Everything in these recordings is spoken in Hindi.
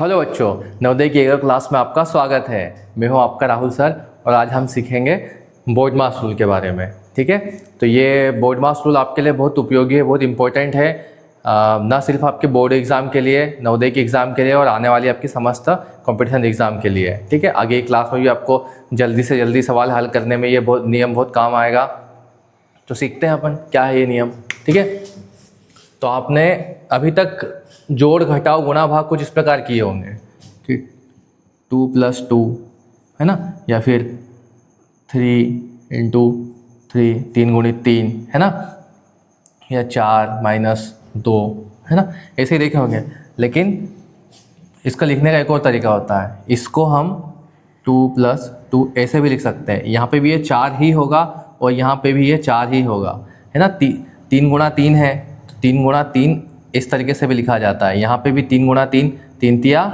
हेलो बच्चों, नवोदय की एक क्लास में आपका स्वागत है। मैं हूं आपका राहुल सर और आज हम सीखेंगे बोर्ड मास रूल के बारे में। ठीक है, तो ये बोर्ड मास रूल आपके लिए बहुत उपयोगी है, बहुत इंपॉर्टेंट है, ना सिर्फ आपके बोर्ड एग्ज़ाम के लिए, नवोदय के एग्ज़ाम के लिए और आने वाली आपकी समस्त कंपटीशन एग्ज़ाम के लिए। ठीक है, आगे की क्लास में भी आपको जल्दी से जल्दी सवाल हल करने में ये नियम बहुत काम आएगा। तो सीखते हैं अपन क्या है ये नियम। ठीक है, तो आपने अभी तक जोड़ घटाव गुणा भाग कुछ इस प्रकार किए होंगे कि 2 + 2 है ना, या फिर 3 × 3 3 × 3 है ना, या 4 - 2 है ना, ऐसे ही देखे होंगे। लेकिन इसका लिखने का एक और तरीका होता है, इसको हम 2 + 2 ऐसे भी लिख सकते हैं। यहाँ पे भी ये 4 ही होगा और यहाँ पे भी ये 4 ही होगा, है ना। 3 × 3 है, 3 × 3 इस तरीके से भी लिखा जाता है। यहाँ पे भी 3 × 3 3 ×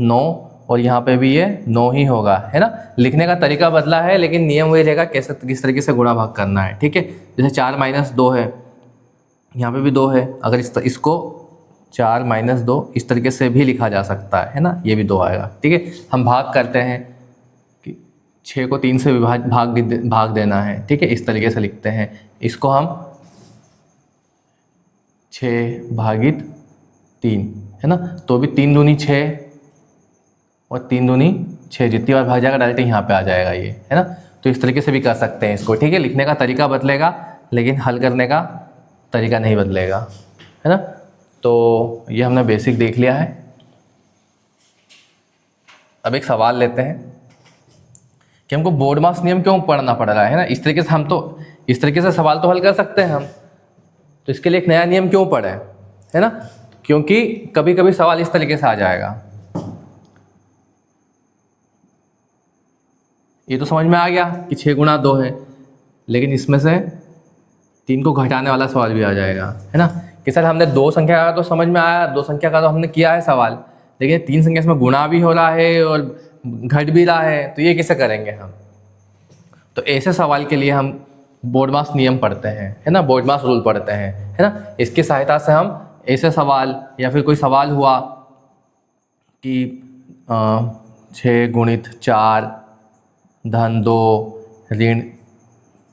9 और यहाँ पे भी ये 9 ही होगा, है ना। लिखने का तरीका बदला है लेकिन नियम वही रहेगा, कैसे किस तरीके से गुणा भाग करना है। ठीक है, जैसे 4 - 2 है, यहाँ पे भी 2 है, अगर इसको 4 - 2 इस तरीके से भी लिखा जा सकता है ना, ये भी 2 आएगा। ठीक है, हम भाग करते हैं कि 6 को 3 से भाग देना है। ठीक है, इस तरीके से लिखते हैं, इसको हम 6/3 है ना, तो भी 3 दूनी 6 और 3 दूनी 6, जितनी बार भाग जाएगा डायरेक्ट यहाँ पे आ जाएगा ये, है ना। तो इस तरीके से भी कर सकते हैं इसको। ठीक है, लिखने का तरीका बदलेगा लेकिन हल करने का तरीका नहीं बदलेगा, है ना। तो ये हमने बेसिक देख लिया है। अब एक सवाल लेते हैं कि हमको बोर्ड मास नियम क्यों पढ़ना पड़ रहा है ना। इस तरीके से हम तो इस तरीके से सवाल तो हल कर सकते हैं हम, तो इसके लिए एक नया नियम क्यों पढ़े, है ना। क्योंकि कभी कभी सवाल इस तरीके से आ जाएगा। ये तो समझ में आ गया कि 6 × 2 है, लेकिन इसमें से 3 को घटाने वाला सवाल भी आ जाएगा, है ना। कि सर हमने 2 संख्या का तो समझ में आया, 2 संख्या का तो हमने किया है सवाल, लेकिन 3 संख्या इसमें गुणा भी हो रहा है और घट भी रहा है, तो ये कैसे करेंगे हम। तो ऐसे सवाल के लिए हम बोर्ड मास नियम पढ़ते हैं, है ना, बोर्ड मास रूल पढ़ते हैं, है ना। इसकी सहायता से हम ऐसे सवाल या फिर कोई सवाल हुआ कि 6 × 4 धन 2 ऋण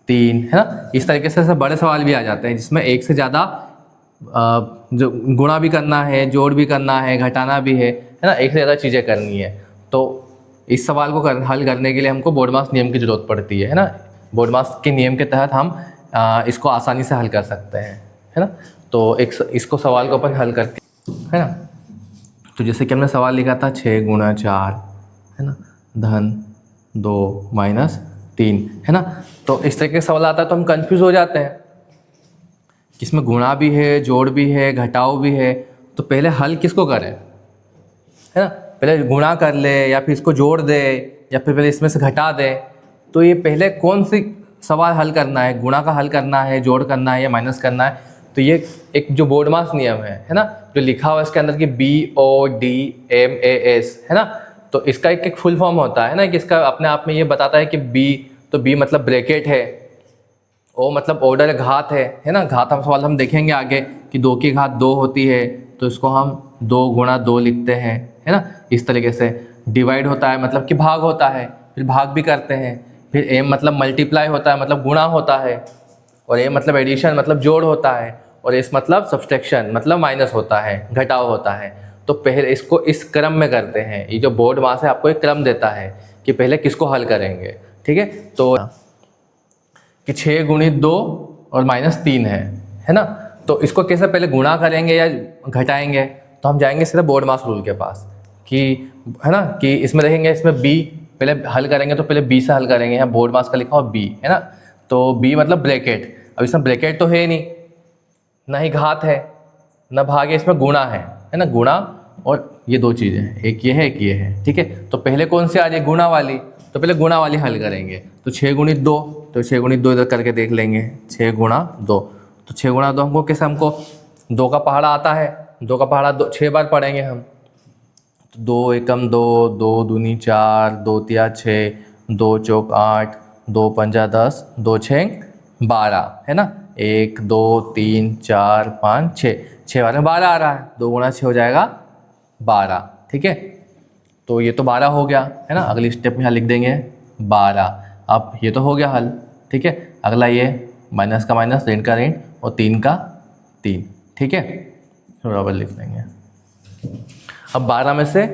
3, है ना, इस तरीके से बड़े सवाल भी आ जाते हैं जिसमें एक से ज़्यादा जो गुणा भी करना है, जोड़ भी करना है, घटाना भी है ना, एक से ज़्यादा चीज़ें करनी है। तो इस सवाल को हल करने के लिए हमको बोर्ड मास नियम की ज़रूरत पड़ती है ना। बोर्ड मास के नियम के तहत हम इसको आसानी से हल कर सकते हैं, है ना। तो इसको सवाल को अपन हल करके, है ना। तो जैसे कि हमने सवाल लिखा था 6 × 4 है ना, धन 2 - 3 है ना। तो इस तरीके का सवाल आता है तो हम कंफ्यूज हो जाते हैं कि इसमें गुणा भी है, जोड़ भी है, घटाव भी है। तो पहले हल किसको करें, है ना। पहले गुणा कर ले या फिर इसको जोड़ दे या फिर पहले इसमें से घटा दे। तो ये पहले कौन सी सवाल हल करना है, गुणा का हल करना है, जोड़ करना है या माइनस करना है। तो ये एक जो बोर्ड मास नियम है ना, जो लिखा हुआ है इसके अंदर कि BODMAS है ना। तो इसका एक फुल फॉर्म होता है ना, कि इसका अपने आप में ये बताता है कि B मतलब ब्रैकेट है, O मतलब ऑर्डर घात है ना। घात हम सवाल हम देखेंगे आगे कि 2 की घात 2 होती है, तो इसको हम 2 × 2 लिखते हैं, है ना। इस तरीके से डिवाइड होता है मतलब कि भाग होता है, फिर भाग भी करते हैं। फिर M मतलब मल्टीप्लाई होता है, मतलब गुणा होता है, और A मतलब एडिशन मतलब जोड़ होता है, और S मतलब सब्सट्रैक्शन मतलब माइनस होता है, घटाव होता है। तो पहले इसको इस क्रम में करते हैं। ये जो बोर्ड मास है आपको एक क्रम देता है कि पहले किसको हल करेंगे। ठीक है, तो कि 6 × 2 और -3 है ना। तो इसको कैसे पहले गुणा करेंगे या घटाएंगे, तो हम जाएंगे सीधा बोर्ड मास रूल के पास कि, है ना, कि इसमें देखेंगे, इसमें B पहले हल करेंगे तो पहले B से हल करेंगे। यहाँ बोर्ड मास का लिखा हुआ B है ना, तो B मतलब ब्रैकेट। अब इसमें ब्रैकेट तो है नहीं, ना ही घात है ना भाग है, इसमें गुणा है ना। गुणा और ये 2 चीज़ें हैं, एक ये है एक ये है। ठीक है, तो पहले कौन सी आ जाए, गुणा वाली, तो पहले गुणा वाली हल करेंगे। तो 6 × 2, तो 6 × 2 इधर करके देख लेंगे, 6 × 2, तो 6 × 2 हमको कैसे, हमको 2 का पहाड़ा आता है, 2 का पहाड़ा 6 बार पढ़ेंगे हम। तो 2 एकम 2, 2 दूनी 4, 2 तिया 6, 2 चौक 8, 2 पंजा 10, 2 6 12, है ना। 1 2 3 4 5 6 बार में 12 आ रहा है, 2 × 6 हो जाएगा 12। ठीक है। तो ये तो 12 हो गया है ना, अगली स्टेप में यहाँ लिख देंगे 12। अब ये तो हो गया हल, ठीक है। अगला ये माइनस का माइनस, ऋण का ऋण और 3 का 3, ठीक है, बराबर लिख देंगे। अब 12 में से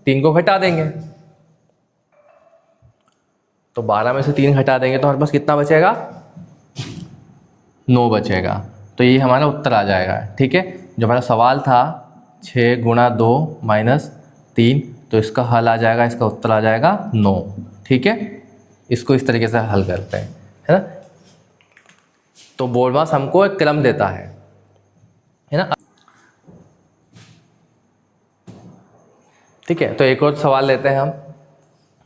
3 को घटा देंगे, तो 12 में से 3 घटा देंगे तो हमारे पास कितना बचेगा, 9 बचेगा। तो ये हमारा उत्तर आ जाएगा, ठीक है। जो हमारा सवाल था 6 गुणा 2 माइनस 3, तो इसका हल आ जाएगा, इसका उत्तर आ जाएगा 9, ठीक है। इसको इस तरीके से हल करते हैं, है ना। तो बोर्ड हमको एक क्रम देता है ना। ठीक है, तो एक और सवाल लेते हैं हम।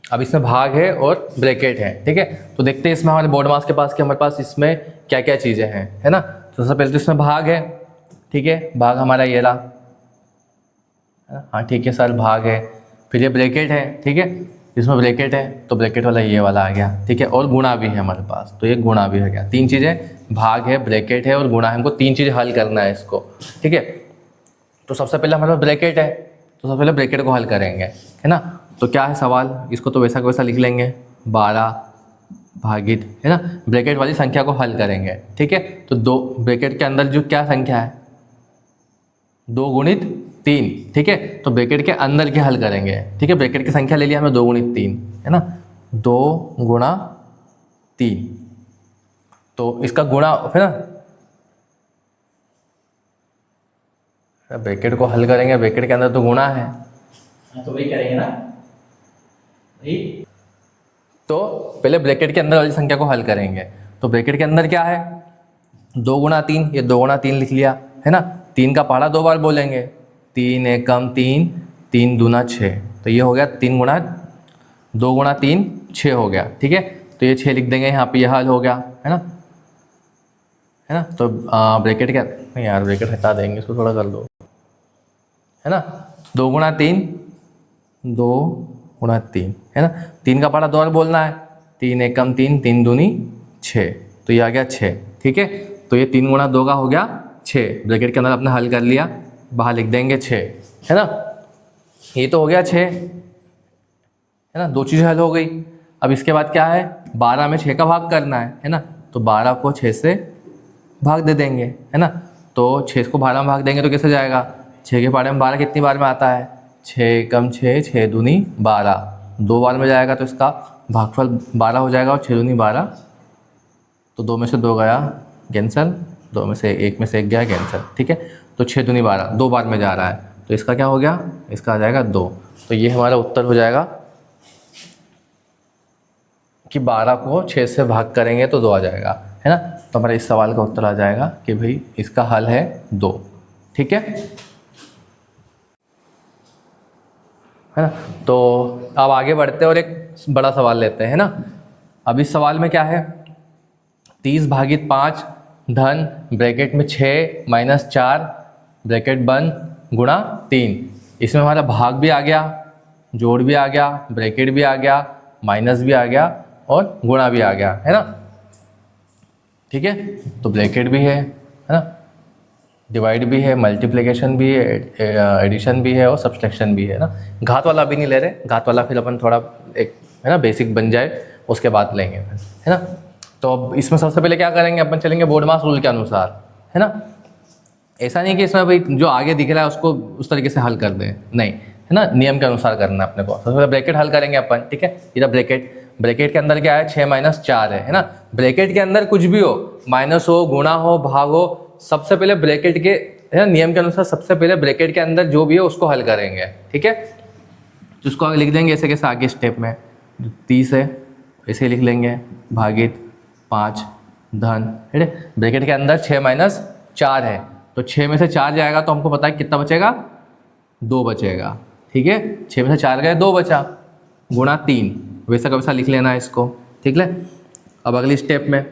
अब इसमें भाग है और ब्रैकेट है, ठीक है। तो देखते हैं इसमें हमारे बोर्ड मास के पास कि हमारे पास इसमें क्या क्या चीज़ें हैं, है ना। तो सबसे पहले तो इसमें भाग है, ठीक है, भाग हमारा ये रहा, हाँ ठीक है सर, भाग है। फिर ये ब्रैकेट है, ठीक है, इसमें ब्रैकेट है तो ब्रैकेट वाला ये वाला आ गया, ठीक है। और गुणा भी है हमारे पास, तो ये गुणा भी हो गया। 3 चीज़ें, भाग है, ब्रैकेट है और गुणा है, हमको 3 चीज़ें हल करना है इसको, ठीक है। तो सबसे पहले हमारे पास ब्रैकेट है, तो सबसे पहले ब्रैकेट को हल करेंगे, है ना। तो क्या है सवाल, इसको तो वैसा का वैसा लिख लेंगे, 12 भागित, है ना, ब्रैकेट वाली संख्या को हल करेंगे, ठीक है। तो 2 ब्रैकेट के अंदर जो क्या संख्या है, 2 गुणित 3, ठीक है। तो ब्रैकेट के अंदर के हल करेंगे, ठीक है। ब्रैकेट की संख्या ले लिया हमने 2 गुणित 3, है ना, 2 गुणा 3। तो इसका गुणा है ना, ब्रैकेट को हल करेंगे, ब्रैकेट के अंदर तो गुणा है, तो वही करेंगे ना वही। तो पहले ब्रैकेट के अंदर वाली संख्या को हल करेंगे। तो ब्रैकेट के अंदर क्या है, 2 गुणा 3, ये 2 गुणा 3 लिख लिया, है ना। 3 का पहाड़ा 2 बार बोलेंगे, 3 एकम 3, 3 दूना 6, तो ये हो गया 3 गुणा 2 गुणा 3 6 हो गया, ठीक है। तो ये 6 लिख देंगे यहाँ पे, ये हल हो गया, है ना, है ना। तो ब्रैकेट क्या, नहीं यार ब्रैकेट हटा देंगे, इसको थोड़ा कर दो, है ना। 2 गुणा 3, 2 गुणा 3, है ना। 3 का पहाड़ा 2 बार बोलना है, 3 एकम 3, 3 दूनी 6, तो ये आ गया 6, ठीक है। तो ये 3 गुणा 2 का हो गया 6, ब्रैकेट के अंदर आपने हल कर लिया, बाहर लिख देंगे 6, है ना। ये तो हो गया 6, है ना, 2 चीज़ें हल हो गई। अब इसके बाद क्या है, 12 में 6 का भाग करना है ना। तो 12 को 6 से भाग दे देंगे, है ना। तो 6 को 12 में भाग देंगे तो कैसे जाएगा, 6 के पहाड़े में 12 कितनी बार में आता है, 6 कम 6, 6 दूनी 12, 2 बार में जाएगा तो इसका भागफल 12 हो जाएगा और 6 दूनी 12, तो 2 में से 2 गया कैंसल, 2 में से 1 में से 1 गया कैंसल, ठीक है। तो 6 दूनी 12, 2 बार में जा रहा है, तो इसका क्या हो गया, इसका आ जाएगा 2। तो ये हमारा उत्तर हो जाएगा कि 12 को 6 से भाग करेंगे तो 2 आ जाएगा, है ना। तो हमारे इस सवाल का उत्तर आ जाएगा कि भाई इसका हल है 2, ठीक है ना। तो अब आगे बढ़ते हैं और एक बड़ा सवाल लेते हैं, है ना। अब इस सवाल में क्या है, 30 भागित 5 धन ब्रैकेट में 6 माइनस 4 ब्रैकेट बंद गुणा 3। इसमें हमारा भाग भी आ गया, जोड़ भी आ गया, ब्रैकेट भी आ गया, माइनस भी आ गया और गुणा भी आ गया, है ना, ठीक है। तो ब्रैकेट भी है ना, डिवाइड भी है, मल्टीप्लिकेशन भी है, एडिशन भी है और सब्सट्रैक्शन भी है ना। घात वाला अभी नहीं ले रहे, घात वाला फिर अपन थोड़ा एक है ना बेसिक बन जाए उसके बाद लेंगे, है ना। तो अब इसमें सबसे पहले क्या करेंगे, अपन चलेंगे बोर्ड मास रूल के अनुसार, है ना। ऐसा नहीं कि इसमें भाई जो आगे दिख रहा है उसको उस तरीके से हल कर दें, नहीं, है ना, नियम के अनुसार करना है अपने को। सबसे पहले ब्रैकेट हल करेंगे अपन, ठीक है। इधर ब्रैकेट के अंदर क्या है, 6 माइनस 4 है ना। ब्रैकेट के अंदर कुछ भी हो, माइनस हो, गुणा हो, भाग हो, सबसे पहले ब्रैकेट के, है ना, नियम के अनुसार सबसे पहले ब्रैकेट के अंदर जो भी है उसको हल करेंगे, ठीक है। तो उसको आगे लिख देंगे ऐसे कैसे, आगे स्टेप में 30 है ऐसे लिख लेंगे, भागित 5 धन, ठीक है। ब्रैकेट के अंदर 6 माइनस 4 है, तो 6 में से 4 जाएगा तो हमको पता है कितना बचेगा, 2 बचेगा, ठीक है। 6 में से 4 गए 2 बचा, गुणा 3, वैसा का वैसा लिख लेना है इसको, ठीक है। अब अगली स्टेप में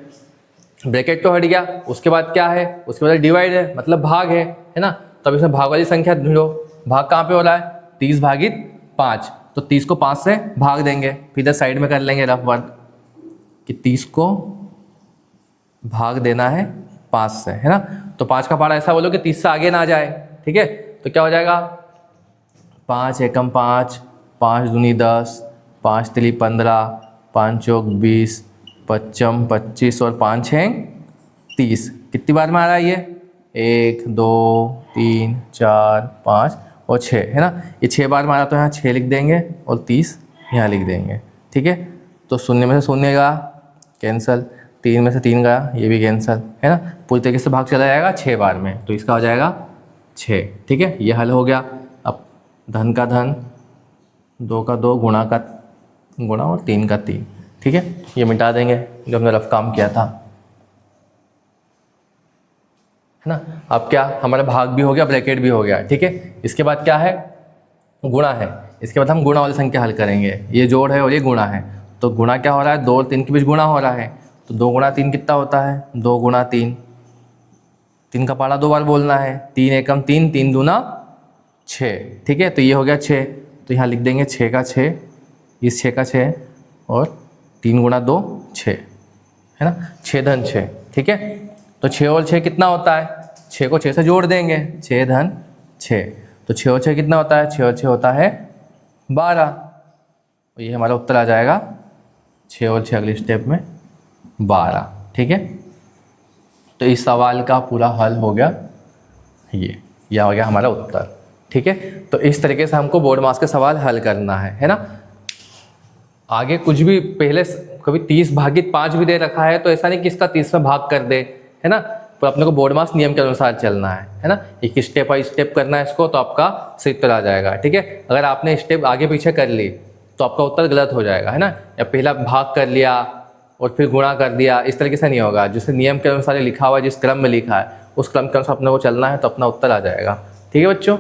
ब्रैकेट तो हट गया, उसके बाद क्या है, उसके बाद डिवाइड है, मतलब भाग है ना। तो अब इसमें भाग वाली संख्या ढूंढो, भाग कहाँ पे हो रहा है, 30 भागित 5, तो 30 को 5 से भाग देंगे, फिर इधर साइड में कर लेंगे रफ वर्क कि 30 को भाग देना है 5 से, है ना। तो 5 का पहाड़ा ऐसा बोलो कि 30 से आगे ना जाए, ठीक है। तो क्या हो जाएगा, 5 एकम 5, 5 दूनी 10, 5 तिली 15, 5 चौक 20, 25 25 और 5 छः 30। कितनी बार में आ रहा है ये? 1 2 3 4 5 और 6, है ना। ये 6 बार में आ रहा तो यहाँ 6 लिख देंगे और 30 यहाँ लिख देंगे, ठीक है। तो शून्य में से शून्य गया, कैंसिल। 3 में से 3 गया, ये भी कैंसिल, है ना। पूरी तरीके से भाग चला जाएगा 6 बार में, तो इसका हो जाएगा 6, ठीक है। ये हल हो गया। अब धन का धन, 2 का 2, गुणा का गुणा और 3 का 3, ठीक है। ये मिटा देंगे जो हमने रफ काम किया था, है ना। अब क्या, हमारा भाग भी हो गया, ब्रैकेट भी हो गया, ठीक है। इसके बाद क्या है? गुणा है। इसके बाद हम गुणा वाली संख्या हल करेंगे। ये जोड़ है और ये गुणा है, तो गुणा क्या हो रहा है? 2 और 3 के बीच गुणा हो रहा है, तो 2 गुणा 3 कितना होता है? 2 गुणा 3, 3 का पारा 2 बार बोलना है। 3 एकम 3, 3 दूना 6, ठीक है। तो ये हो गया 6, तो यहाँ लिख देंगे 6 का 6, इस 6 का 6 और 3 गुणा 2 6, है ना। 6 धन 6, ठीक है। तो 6 और 6 कितना होता है? 6 को 6 से जोड़ देंगे, 6 धन 6, तो 6 और 6 कितना होता है? 6 और 6 होता है 12। तो ये हमारा उत्तर आ जाएगा 6 और 6 अगले स्टेप में 12, ठीक है। तो इस सवाल का पूरा हल हो गया, ये हो गया हमारा उत्तर, ठीक है। तो इस तरीके से हमको बोर्ड मास के सवाल हल करना है ना। आगे कुछ भी पहले कभी 30 भागित 5 भी दे रखा है तो ऐसा नहीं कि इसका 30 में भाग कर दे, है ना। तो अपने को बोर्ड मास नियम के अनुसार चलना है ना। एक स्टेप बाई स्टेप करना है इसको, तो आपका सही उत्तर आ जाएगा, ठीक है। अगर आपने स्टेप आगे पीछे कर ली तो आपका उत्तर गलत हो जाएगा, है ना। या पहला भाग कर लिया और फिर गुणा कर दिया, इस तरीके से नहीं होगा। जिससे नियम के अनुसार लिखा हुआ है, जिस क्रम में लिखा है उस क्रम के अनुसार अपने को चलना है, तो अपना उत्तर आ जाएगा, ठीक है बच्चों।